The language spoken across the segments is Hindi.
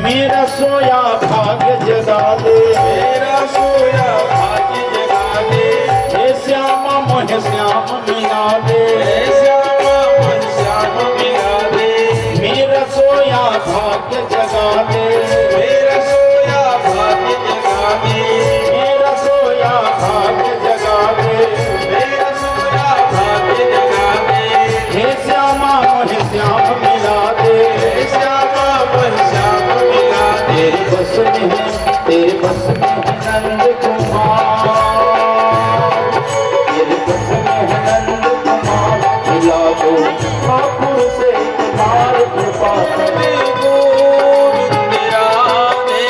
मेरा सोया भाग्य जगा दे, मेरा सोया भाग्य जगा दे, हे श्यामा मोहे श्याम मिला दे, हे श्यामा मन श्याम मिला दे, मेरा सोया भाग्य जगा दे, मेरा सोया भाग्य जगा दे, मेरा सोया भाग्य जगा दे, मेरा सोया भाग्य जगा दे, हे श्यामा मोहे श्याम मिला दे, हे श्यामा मन श्याम मिला दे। तेरे बस में है, तेरे बस में है नंद कुमार, तेरे बस में है नंद कुमार, मिला दो ठाकुर से तुम्हार कृपा करे। गोविंद राधे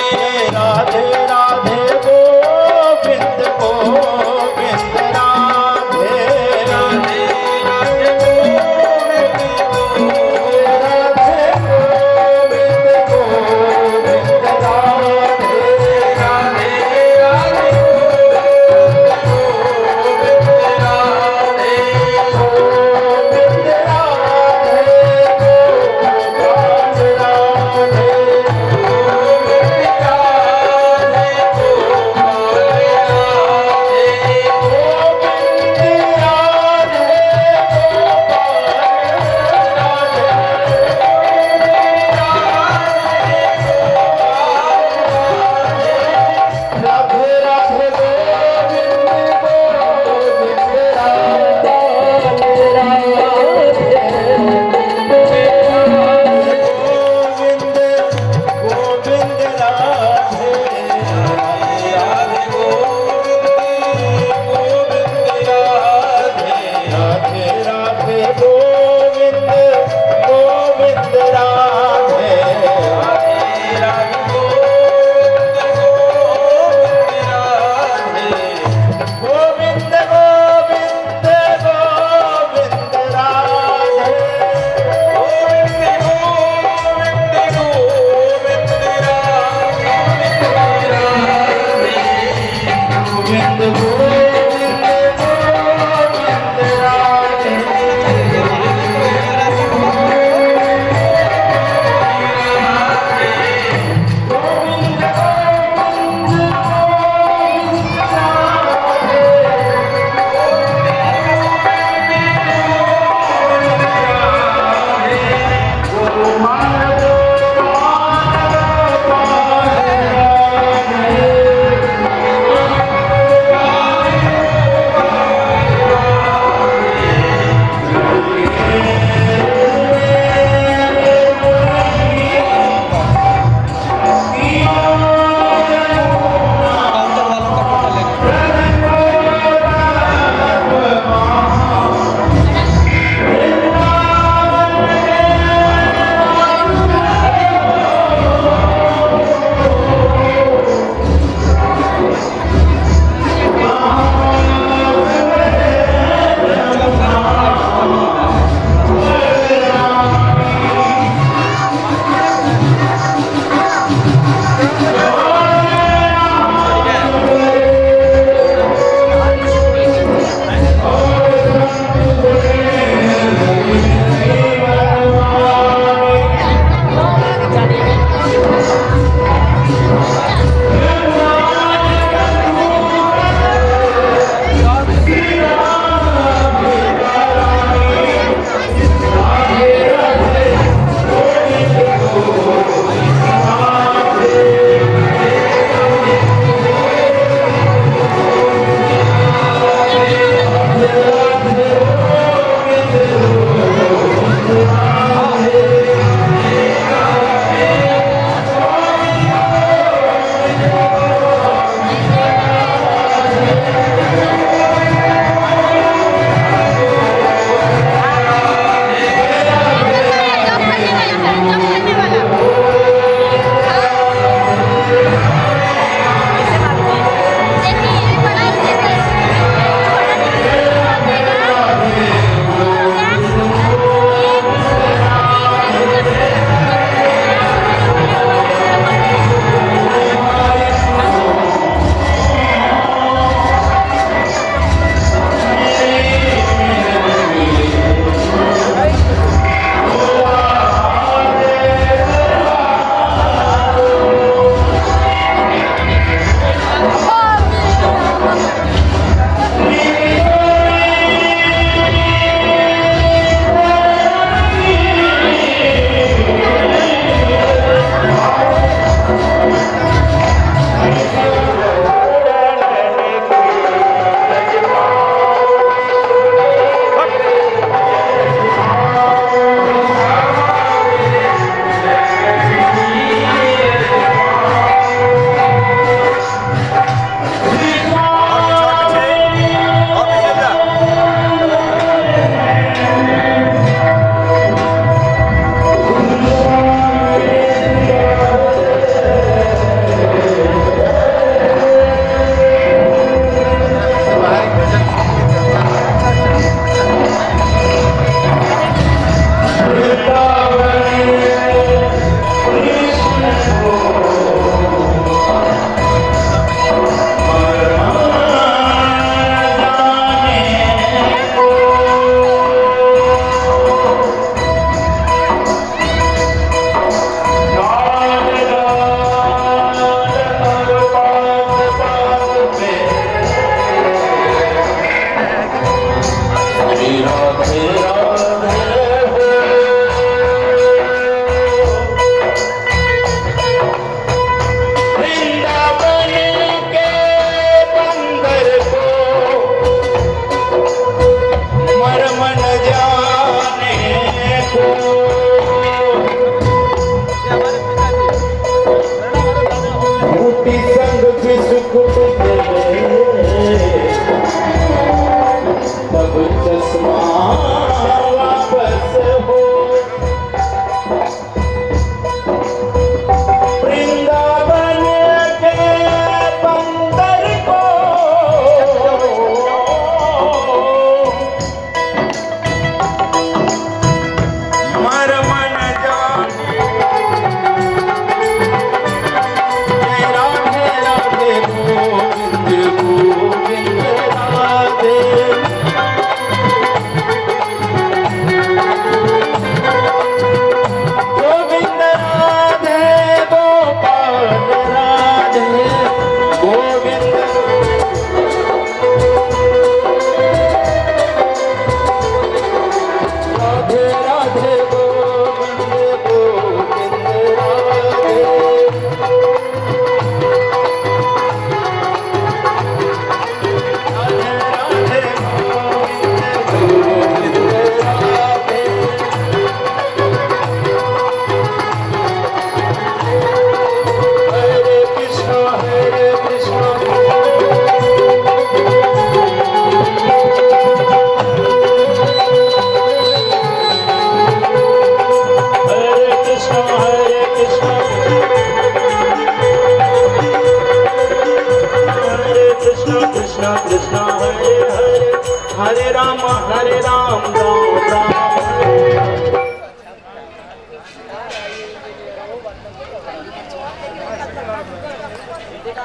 राधे राधे गोविंद गोविंद राधे राधे राधे गोविंद राधे गोविंद गोविंद राधे राधे राधे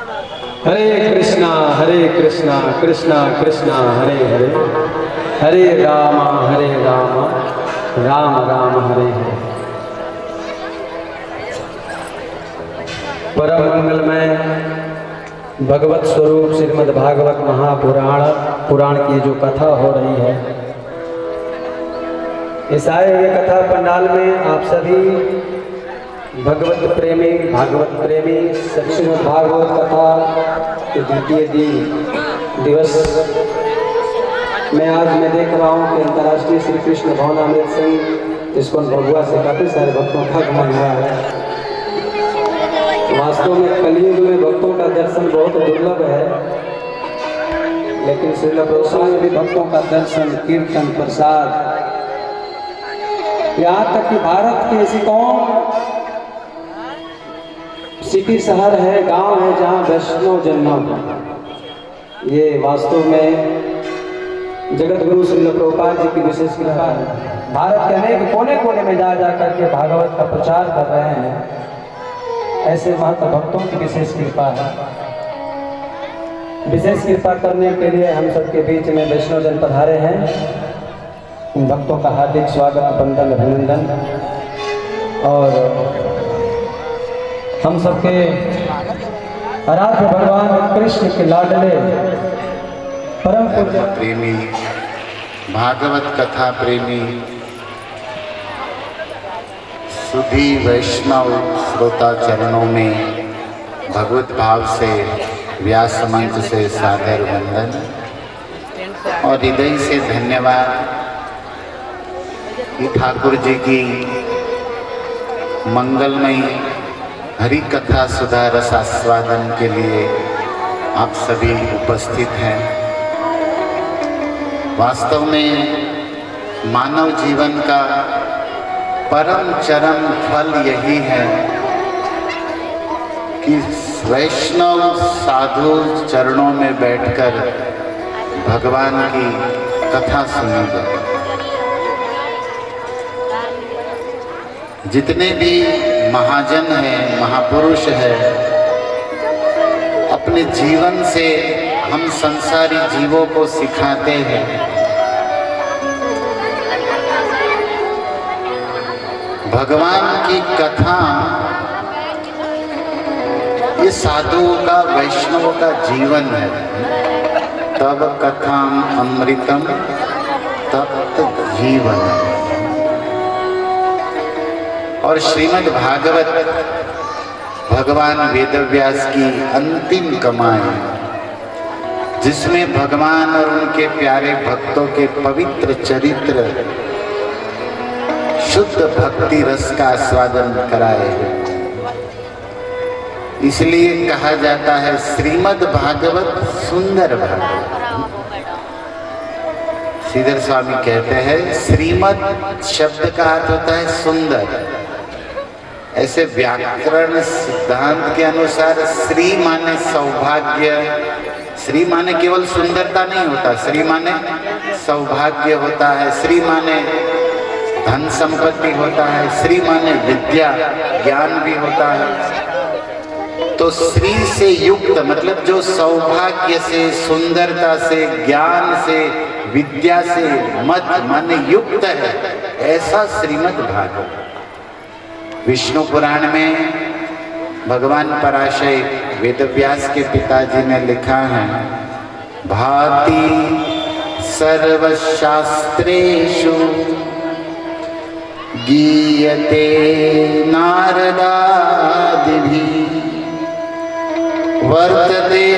हरे कृष्णा कृष्णा कृष्णा हरे हरे, हरे राम राम राम हरे हरे। परम मंगलमय भगवत स्वरूप श्रीमद् भागवत पुराण की जो कथा हो रही है, इस आए हुए कथा पंडाल में आप सभी भागवत प्रेमी श्रीमद् भागवत कथा के द्वितीय दिवस में आज मैं देख रहा हूँ कि अंतर्राष्ट्रीय श्री कृष्ण भवनामृत संघ इस्कॉन भगवा से काफ़ी सारे भक्तों का आगमन हुआ है। वास्तव में कलयुग में भक्तों का दर्शन बहुत दुर्लभ है, लेकिन श्रील प्रभुपाद में भी भक्तों का दर्शन, कीर्तन, प्रसाद, यहाँ तक कि भारत के ऐसी कौन सिटी शहर है, गांव है जहाँ वैष्णव जन्म है। ये वास्तव में जगत गुरु श्रील प्रभुपाद जी की विशेष कृपा है। भारत के अनेक कोने कोने में जा करके भागवत का प्रचार कर रहे हैं, ऐसे महत्व भक्तों की विशेष कृपा है। विशेष कृपा करने के लिए हम सबके बीच में वैष्णव जन पधारे हैं। इन भक्तों का हार्दिक स्वागत, वंदन, अभिनंदन। और हम सबके आराध्य भगवान कृष्ण के लाडले परम पूज्य प्रेमी, भागवत कथा प्रेमी सुधी वैष्णव श्रोता चरणों में भगवत भाव से व्यास मंच से सादर वंदन और हृदय से धन्यवाद कि ठाकुर जी की मंगलमयी हरि कथा सुधा रस आस्वादन के लिए आप सभी उपस्थित हैं। वास्तव में मानव जीवन का परम चरम फल यही है कि वैष्णव साधु चरणों में बैठकर भगवान की कथा सुनी जाए। जितने भी महाजन हैं, महापुरुष हैं, अपने जीवन से हम संसारी जीवों को सिखाते हैं। भगवान की कथा ये साधुओं का, वैष्णवों का जीवन है। तब कथाम अमृतम तप्त जीवन। और श्रीमद् भागवत भगवान वेदव्यास की अंतिम कमाई, जिसमें भगवान और उनके प्यारे भक्तों के पवित्र चरित्र, शुद्ध भक्ति रस का आस्वादन कराए। इसलिए कहा जाता है श्रीमद् भागवत सुंदर भागवत। श्रीधर स्वामी कहते हैं श्रीमद् शब्द का अर्थ होता है सुंदर। ऐसे व्याकरण सिद्धांत के अनुसार श्री माने सौभाग्य, श्री माने केवल सुंदरता नहीं होता, श्री माने सौभाग्य होता है, श्री माने धन संपत्ति होता है, श्री माने विद्या ज्ञान भी होता है। तो श्री से युक्त मतलब जो सौभाग्य से, सुंदरता से, ज्ञान से, विद्या से मत माने युक्त है, ऐसा श्रीमद् भागवत। विष्णु पुराण में भगवान पराशय वेदव्यास के पिताजी ने लिखा है, भाति सर्वशास्त्रेषु गीयते नारदादिभिः वर्तते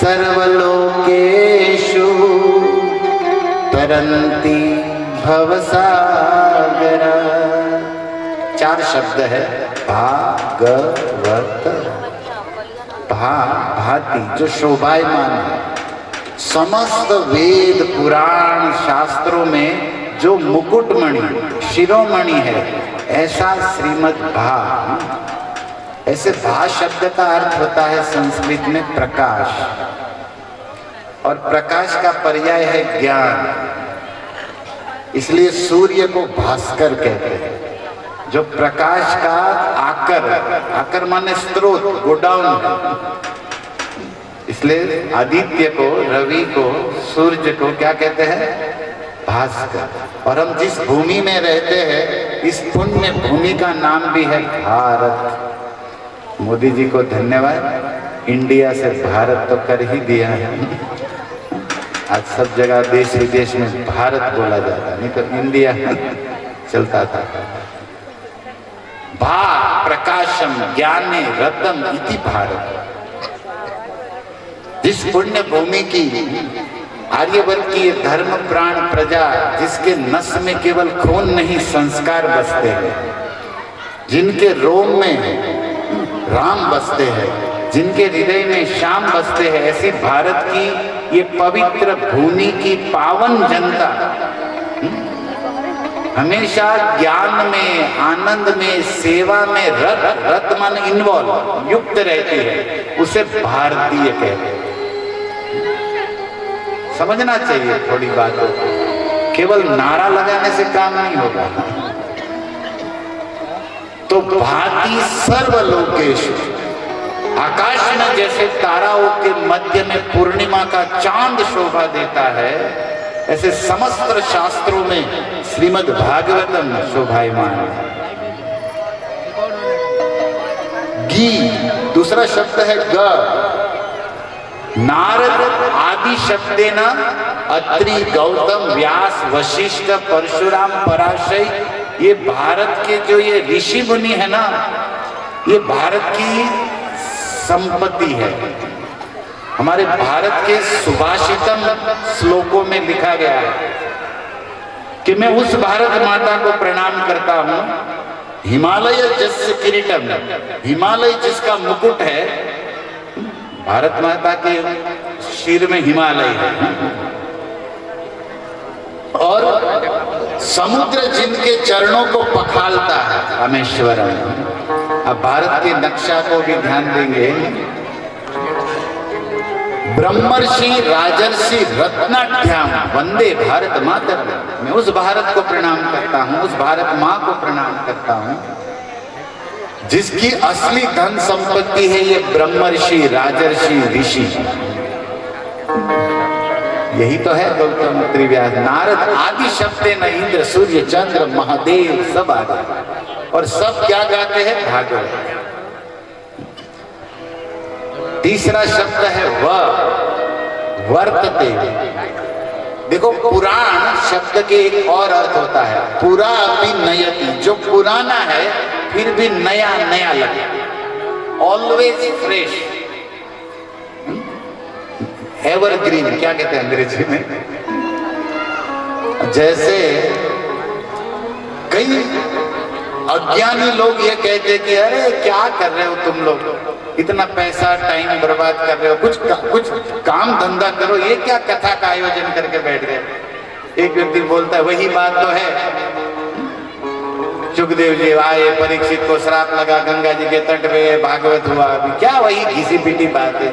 सर्वलोकेषु तरन्ति भवसागरा। 4 शब्द है भागवत। भाति जो शोभायमान है, समस्त वेद पुराण शास्त्रों में जो मुकुटमणि शिरोमणि है, ऐसा श्रीमद् भा। ऐसे भा शब्द का अर्थ होता है संस्कृत में प्रकाश, और प्रकाश का पर्याय है ज्ञान। इसलिए सूर्य को भास्कर कहते हैं। जो प्रकाश का आकर, आकर माने स्रोत, गोडाउन है, इसलिए आदित्य को, रवि को, सूर्य को क्या कहते हैं? भास्कर। और हम जिस भूमि में रहते हैं, इस पुण्य भूमि का नाम भी है भारत। मोदी जी को धन्यवाद, इंडिया से भारत तो कर ही दिया है। आज सब जगह देश विदेश में भारत बोला जाता, नहीं तो इंडिया चलता था। भा प्रकाशम ज्ञाने रतम इति भारत। जिस पुण्य भूमि की, आर्यवर्त की धर्म प्राण प्रजा, जिसके नस में केवल खून नहीं संस्कार बसते हैं, जिनके रोम में राम बसते हैं, जिनके हृदय में श्याम बसते हैं, ऐसी भारत की ये पवित्र भूमि की पावन जनता हमेशा ज्ञान में, आनंद में, सेवा में रत मन इन्वॉल्व युक्त रहती है, उसे भारतीय कहते हैं। समझना चाहिए थोड़ी बातों को, केवल नारा लगाने से काम नहीं होगा। तो भांति सर्वलोकेश, आकाश में जैसे ताराओं के मध्य में पूर्णिमा का चांद शोभा देता है, ऐसे समस्त शास्त्रों में श्रीमद् भागवतम शोभायमान है। गी दूसरा शब्द है ग। नारद आदि शब्देन अत्रि, गौतम, व्यास, वशिष्ठ, परशुराम, पराशय, ये भारत के जो ये ऋषि मुनि है ना, ये भारत की संपत्ति है। हमारे भारत के सुभाषितम श्लोकों में लिखा गया है कि मैं उस भारत माता को प्रणाम करता हूं, हिमालय जस्य किरीटम, हिमालय जिसका मुकुट है, भारत माता के सिर में हिमालय है, और समुद्र जिनके चरणों को पखालता है, रामेश्वरम। अब भारत के नक्शा को भी ध्यान देंगे, ब्रह्मर्षि राजर्षि रत्नाढ्याम वंदे भारत मातर। मैं उस भारत को प्रणाम करता हूं, उस भारत माँ को प्रणाम करता हूं, जिसकी असली धन संपत्ति है ये ब्रह्मर्षि, राजर्षि, ऋषि। यही तो है गौतम, त्रिव्यास, नारद आदि शब्द न इंद्र, सूर्य, चंद्र, महादेव सब आदि, और सब क्या गाते हैं? भागवत। तीसरा शब्द है वर्तते। देखो, पुराण शब्द के एक और अर्थ होता है, पुरा भी नयति, जो पुराना है फिर भी नया नया लगे, ऑलवेज फ्रेश, एवरग्रीन, क्या कहते हैं अंग्रेजी में। जैसे कई अज्ञानी लोग ये कहते कि अरे क्या कर रहे हो तुम लोग, इतना पैसा टाइम बर्बाद कर रहे हो, कुछ काम धंधा करो, ये क्या कथा का आयोजन करके बैठ गए। एक व्यक्ति बोलता है वही बात तो है, सुखदेव जी आए, परीक्षित को श्राप लगा, गंगा जी के तट पे भागवत हुआ, अभी क्या वही घिसी पिटी बात है।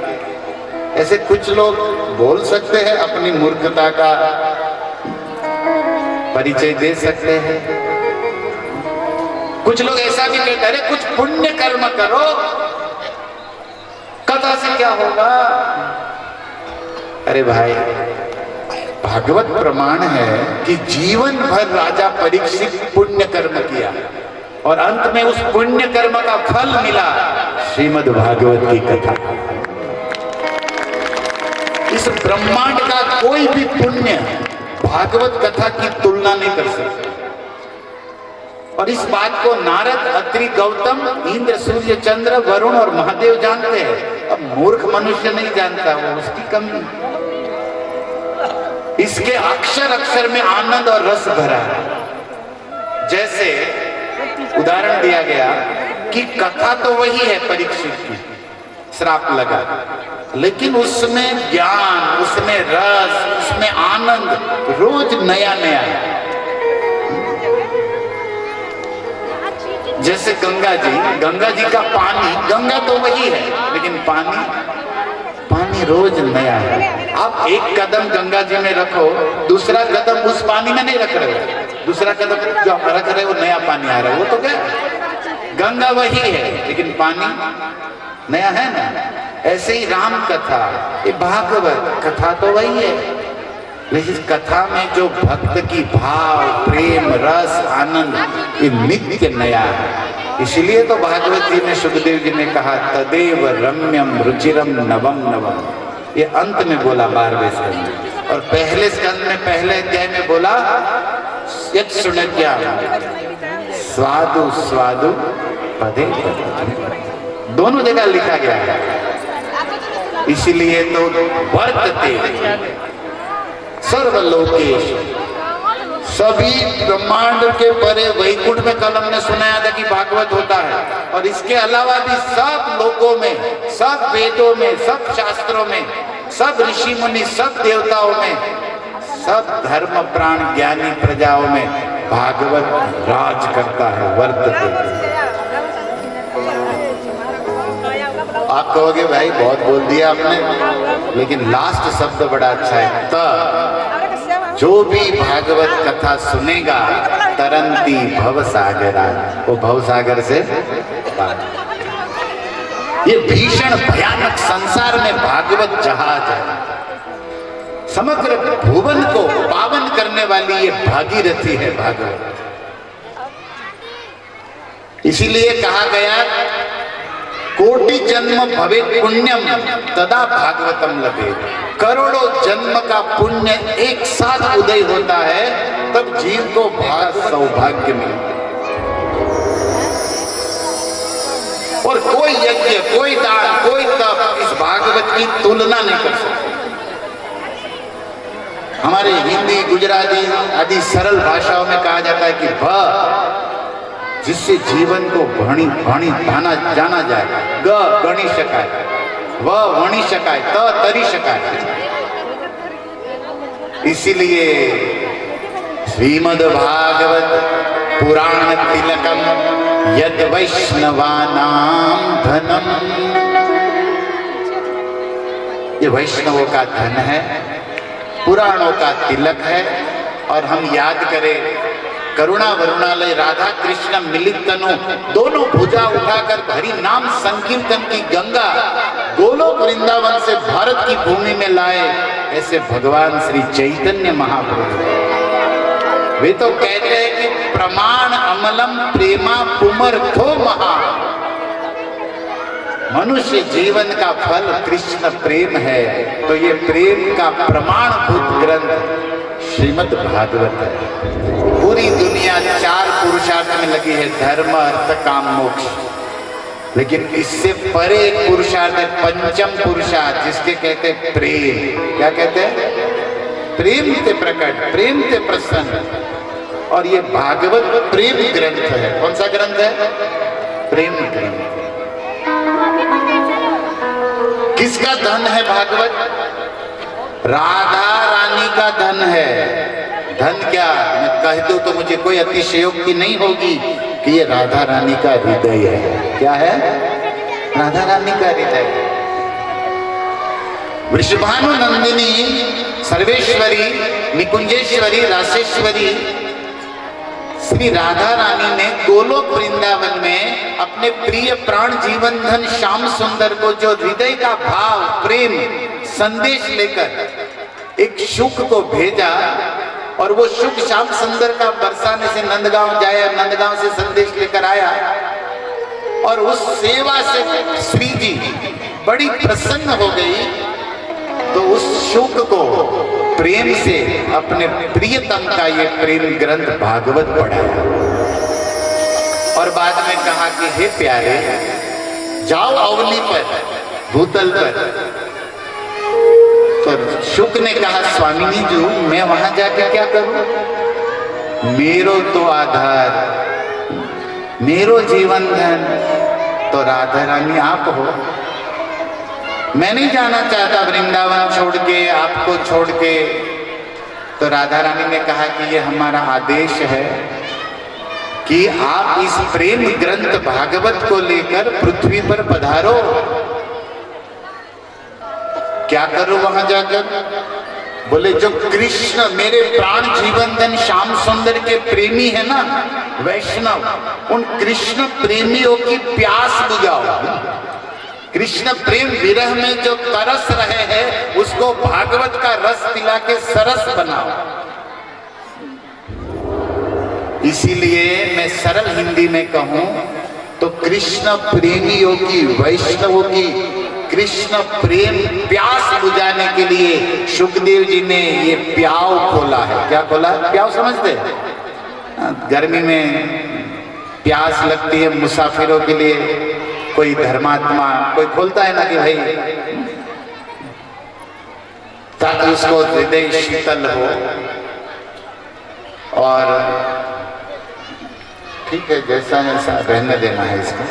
ऐसे कुछ लोग बोल सकते हैं, अपनी मूर्खता का परिचय दे सकते हैं। कुछ लोग ऐसा भी कहते हैं कुछ पुण्य कर्म करो, कथा से क्या होगा। अरे भाई, भागवत प्रमाण है कि जीवन भर राजा परीक्षित पुण्य कर्म किया और अंत में उस पुण्य कर्म का फल मिला, श्रीमद् भागवत की कथा। इस ब्रह्मांड का कोई भी पुण्य भागवत कथा की तुलना नहीं कर सकता। और इस बात को नारद, अत्रि, गौतम, इंद्र, सूर्य, चंद्र, वरुण और महादेव जानते हैं। अब मूर्ख मनुष्य नहीं जानता, वो उसकी कमी। इसके अक्षर अक्षर में आनंद और रस भरा है। जैसे उदाहरण दिया गया कि कथा तो वही है परीक्षित की, श्राप लगा, लेकिन उसमें ज्ञान, उसमें रस, उसमें आनंद रोज नया नया है। जैसे गंगा जी का पानी, गंगा तो वही है, लेकिन पानी रोज नया है। आप एक कदम गंगा जी में रखो, दूसरा कदम उस पानी में नहीं रख रहे हो, दूसरा कदम जो रख रहे हो नया पानी आ रहा है, वो तो क्या, गंगा वही है, लेकिन पानी नया है ना। ऐसे ही राम कथा, ये भागवत कथा तो वही है, लेकिन कथा में जो भक्त की भाव, प्रेम, रस, आनंद, ये नित्य नया है। इसलिए तो भागवत जी में सुखदेव जी ने कहा तदेव रम्यम रुचिरम नवम नवम। ये अंत में बोला 12वें स्कंद में, और पहले स्कंद में पहले अध्याय में बोला यत् सुनज्ञा स्वादु स्वादु पदे पदे। दोनों जगह लिखा गया है। इसलिए तो वर्तते सर्वलोकेश, सभी ब्रह्मांड के परे वैकुंठ में कल हमने सुनाया था कि भागवत होता है, और इसके अलावा भी सब लोकों में, सब वेदों में, सब शास्त्रों में, सब ऋषि मुनि, सब देवताओं में, सब धर्म प्राण ज्ञानी प्रजाओं में भागवत राज करता है, वर्तते। आप कहोगे भाई बहुत बोल दिया आपने, लेकिन लास्ट शब्द बड़ा अच्छा है, त जो भी भागवत कथा सुनेगा तरंती भव सागरा, वो भव सागर से पार। ये भीषण भयानक संसार में भागवत जहाज है, समग्र भुवन को पावन करने वाली ये भागीरथी है भागवत। इसीलिए कहा गया कोटि जन्म भवे पुण्यम तदा भागवतम लभे। करोड़ों जन्म का पुण्य एक साथ उदय होता है, तब जीव को भाग सौभाग्य मिलता है। और कोई यज्ञ, कोई दान, कोई तप इस भागवत की तुलना नहीं कर सकता। हमारे हिंदी, गुजराती आदि सरल भाषाओं में कहा जाता है कि भ जिससे जीवन को भणी भणी भाना जाना जाए, ग गणी शकाय, व वणी शकाय, त तरी शकाय। इसीलिए श्रीमद् भागवत पुराण तिलकम यद वैष्णवानाम धनम, ये वैष्णवों का धन है, पुराणों का तिलक है। और हम याद करें करुणा वरुणालय राधा कृष्ण मिलित तनु, दोनों भुजा उठाकर हरि नाम संकीर्तन की गंगा गोलोक वृंदावन से भारत की भूमि में लाए, ऐसे भगवान श्री चैतन्य महाप्रभु। वे तो कहते हैं कि प्रमाण अमलम प्रेमा पुमर्थो महा। मनुष्य जीवन का फल कृष्ण प्रेम है, तो ये प्रेम का प्रमाणभूत ग्रंथ श्रीमद् भागवत है। पूरी दुनिया 4 पुरुषार्थ में लगी है, धर्म अर्थ काम मोक्ष, लेकिन इससे परे एक पुरुषार्थ है, पंचम पुरुषार्थ, जिसके कहते हैं प्रेम। क्या कहते हैं? प्रेम से प्रकट, प्रेम से प्रसन्न। और ये भागवत प्रेम ग्रंथ है। कौन सा ग्रंथ है? प्रेम ग्रंथ। किसका धन है भागवत? राधा रानी का धन है। धन क्या, मैं कह दूं तो मुझे कोई अतिशयोक्ति नहीं होगी कि ये राधा रानी का हृदय है। क्या है? राधा रानी का हृदय। वृषभानु नंदिनी, सर्वेश्वरी, निकुंजेश्वरी, रासेश्वरी श्री राधा रानी ने गोलोक वृंदावन में अपने प्रिय प्राण जीवन धन श्याम सुंदर को जो हृदय का भाव, प्रेम संदेश लेकर एक शुक को भेजा, और वो शुक श्याम सुंदर का बरसाने से नंदगांव जाया, नंदगांव से संदेश लेकर आया, और उस सेवा से श्री जी बड़ी प्रसन्न हो गई, तो उस शुक को प्रेम से अपने प्रियतम का ये प्रेम ग्रंथ भागवत पढ़ाया। और बाद में कहा कि हे प्यारे, जाओ अवनी पर, भूतल पर। तो शुक ने कहा स्वामिनी जी, मैं वहां जाके क्या करूं? मेरो तो आधार, मेरो जीवन धन तो राधा रानी आप हो। मैं नहीं जाना चाहता वृंदावन छोड़ के, आपको छोड़ के। तो राधा रानी ने कहा कि ये हमारा आदेश है कि आप इस प्रेम ग्रंथ भागवत को लेकर पृथ्वी पर पधारो। क्या करो वहां जाकर? बोले जो कृष्ण मेरे प्राण जीवन धन श्याम सुंदर के प्रेमी है ना, वैष्णव, उन कृष्ण प्रेमियों की प्यास बुझाओ। कृष्ण प्रेम विरह में जो तरस रहे हैं उसको भागवत का रस पिला के सरस बनाओ। इसीलिए मैं सरल हिंदी में कहूं तो कृष्ण प्रेमियों की, वैष्णवों की कृष्ण प्रेम प्यास बुझाने के लिए सुखदेव जी ने ये प्याव खोला है। क्या खोला? प्याव समझते हैं? गर्मी में प्यास लगती है मुसाफिरों के लिए, कोई धर्मात्मा कोई खोलता है ना कि भाई, ताकि उसको हृदय शीतल हो। और ठीक है, जैसा ऐसा रहने देना है इसको,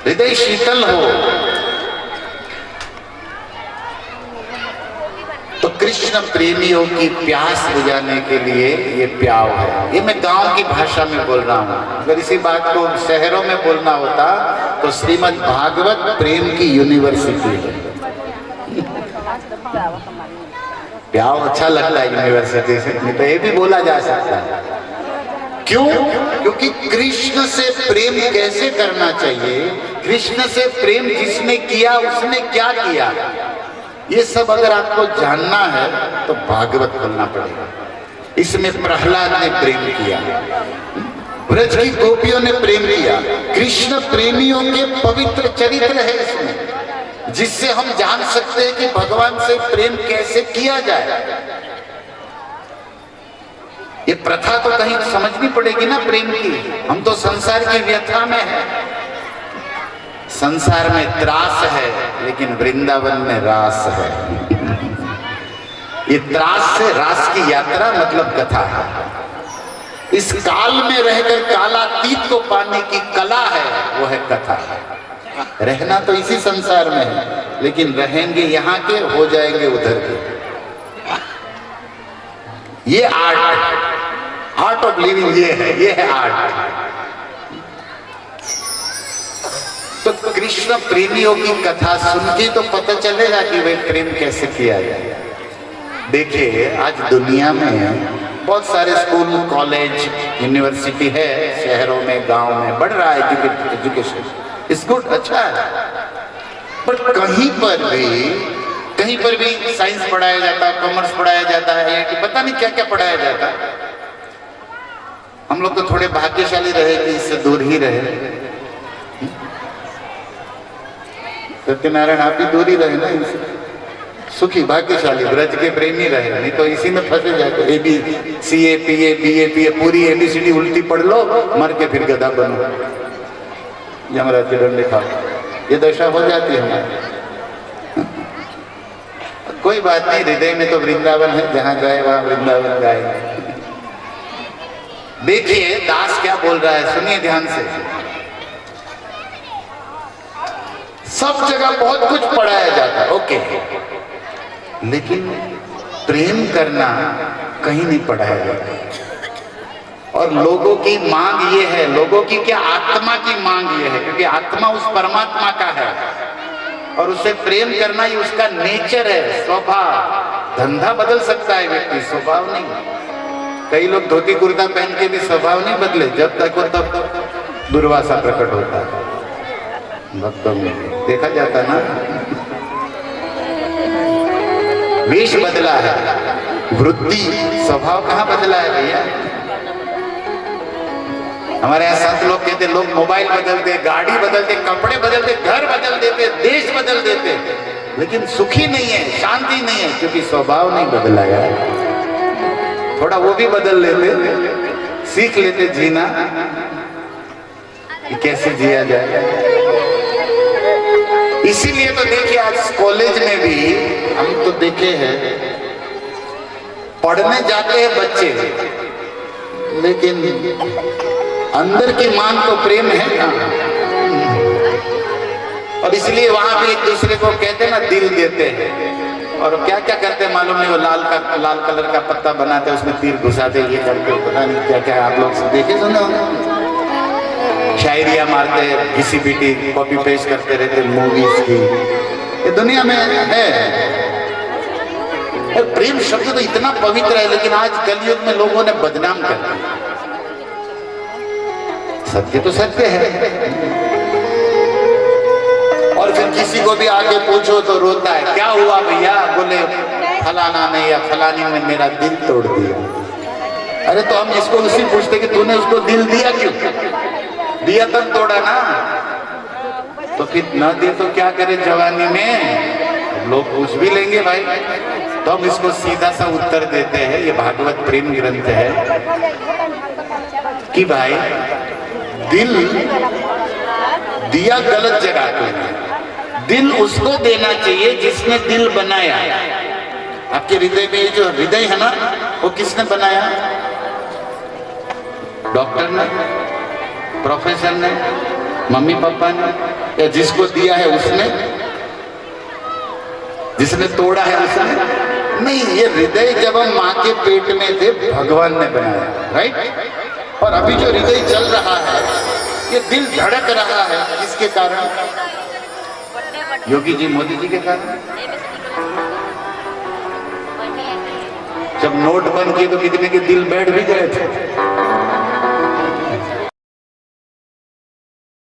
हृदय शीतल हो। तो कृष्ण प्रेमियों की प्यास बुझाने के लिए ये प्याव है। ये मैं गांव की भाषा में बोल रहा हूं। अगर इसी बात को शहरों में बोलना होता तो श्रीमद् भागवत प्रेम की यूनिवर्सिटी है। प्याव अच्छा लगता है यूनिवर्सिटी से, नहीं तो ये भी बोला जा सकता है। क्यों? क्योंकि कृष्ण से प्रेम कैसे करना चाहिए, कृष्ण से प्रेम जिसने किया उसने क्या किया, ये सब अगर आपको जानना है तो भागवत खोलना पड़ेगा। इसमें प्रहलाद ने प्रेम किया, ब्रज की गोपियों ने प्रेम किया, कृष्ण प्रेमियों के पवित्र चरित्र है इसमें, जिससे हम जान सकते हैं कि भगवान से प्रेम कैसे किया जाए। ये प्रथा तो कहीं समझनी पड़ेगी ना प्रेम की। हम तो संसार की व्यथा में है, संसार में त्रास है, लेकिन वृंदावन में रास है। ये त्रास से रास की यात्रा मतलब कथा है। इस काल में रहकर कालातीत को पाने की कला है, वो है कथा। रहना तो इसी संसार में है, लेकिन रहेंगे यहाँ के, हो जाएंगे उधर के। ये आर्ट ऑफ लिविंग ये है आर्ट। तो कृष्ण प्रेमियों की कथा सुन के तो पता चलेगा कि वे प्रेम कैसे किया जाए। देखिए, आज दुनिया में बहुत सारे स्कूल, कॉलेज, यूनिवर्सिटी है, शहरों में, गांव में बढ़ रहा है एजुकेशन। इट्स गुड, अच्छा है। पर कहीं पर भी साइंस पढ़ाया जाता है, कॉमर्स पढ़ाया जाता है, कि पता नहीं क्या क्या पढ़ाया जाता है। हम लोग तो थोड़े भाग्यशाली रहे कि इससे दूर ही रहे। सत्यनारायण आप भी दूर ही रहे ना इनसे, सुखी भाग्यशाली ब्रज के प्रेमी रहे, नहीं तो इसी में फंसे जाते। CA PA BA PA पूरी ABCD उल्टी पढ़ लो, मर के फिर गधा बनो, यमराज के डंडे खाओ, ये दशा हो जाती है हमारी। कोई बात नहीं, हृदय में तो वृंदावन है, जहां जाए वहां वृंदावन गाए। देखिए दास क्या बोल रहा है, सुनिए ध्यान से। सब जगह बहुत कुछ पढ़ाया जाता है, ओके, लेकिन प्रेम करना कहीं नहीं पढ़ाया जाता। और लोगों की मांग ये है, लोगों की क्या, आत्मा की मांग ये है, क्योंकि आत्मा उस परमात्मा का है और उसे प्रेम करना ही उसका नेचर है, स्वभाव। धंधा बदल सकता है व्यक्ति, स्वभाव नहीं। कई लोग धोती कुर्ता पहन के भी स्वभाव नहीं बदले, जब तक वो तब दुर्वासा प्रकट होता है। भक्तों में देखा जाता ना, वेश बदला है, वृत्ति, स्वभाव कहाँ बदला है भैया। हमारे यहाँ संत लोग कहते, लोग मोबाइल बदलते, गाड़ी बदलते, कपड़े बदलते, घर बदल देते, देश बदल देते, लेकिन सुखी नहीं है, शांति नहीं है, क्योंकि स्वभाव नहीं बदला है। थोड़ा वो भी बदल लेते, सीख लेते जीना कि कैसे जिया जाए। इसीलिए तो देखिए आज कॉलेज में भी हम तो देखे हैं, पढ़ने जाते हैं बच्चे, लेकिन अंदर की मांग तो प्रेम है ना। और इसलिए वहां पे एक दूसरे को कहते ना, दिल देते हैं। और क्या क्या करते हैं मालूम नहीं, वो लाल कलर का पत्ता बनाते, उसमें तीर घुसाते, ये करते, पता नहीं क्या क्या आप लोग देखे सुने होंगे। शायरिया मारते, किसी बीटी कॉपी पेस्ट करते रहते मूवीज की, ये दुनिया में है। और प्रेम शब्द तो इतना पवित्र है, लेकिन आज कलयुग में लोगों ने बदनाम कर दिया। सत्य तो सत्य है, किसी को भी आगे पूछो तो रोता है, क्या हुआ भैया? बोले फलाना ने या फलानी ने मेरा दिल तोड़ दिया। अरे तो हम इसको उसी पूछते कि तूने उसको दिल दिया क्यों? दिया तब तोड़ा ना। तो फिर न दे तो क्या करे जवानी में? लोग पूछ भी लेंगे भाई। तो हम इसको सीधा सा उत्तर देते हैं, ये भागवत प्रेम ग्रंथ है कि भाई दिल दिया गलत जगह पे। दिल उसको देना चाहिए जिसने दिल बनाया। आपके हृदय में ये जो हृदय है ना, वो किसने बनाया? डॉक्टर ने, प्रोफेसर ने, मम्मी पापा ने, या जिसको दिया है उसने? जिसने तोड़ा है उसने? नहीं, ये हृदय जब हम माँ के पेट में थे भगवान ने बनाया, राइट? और अभी जो हृदय चल रहा है, ये दिल धड़क रहा है, किसके कारण? योगी जी, मोदी जी के कारण। जब नोट बंद किए तो कितने के दिल बैठ भी गए थे।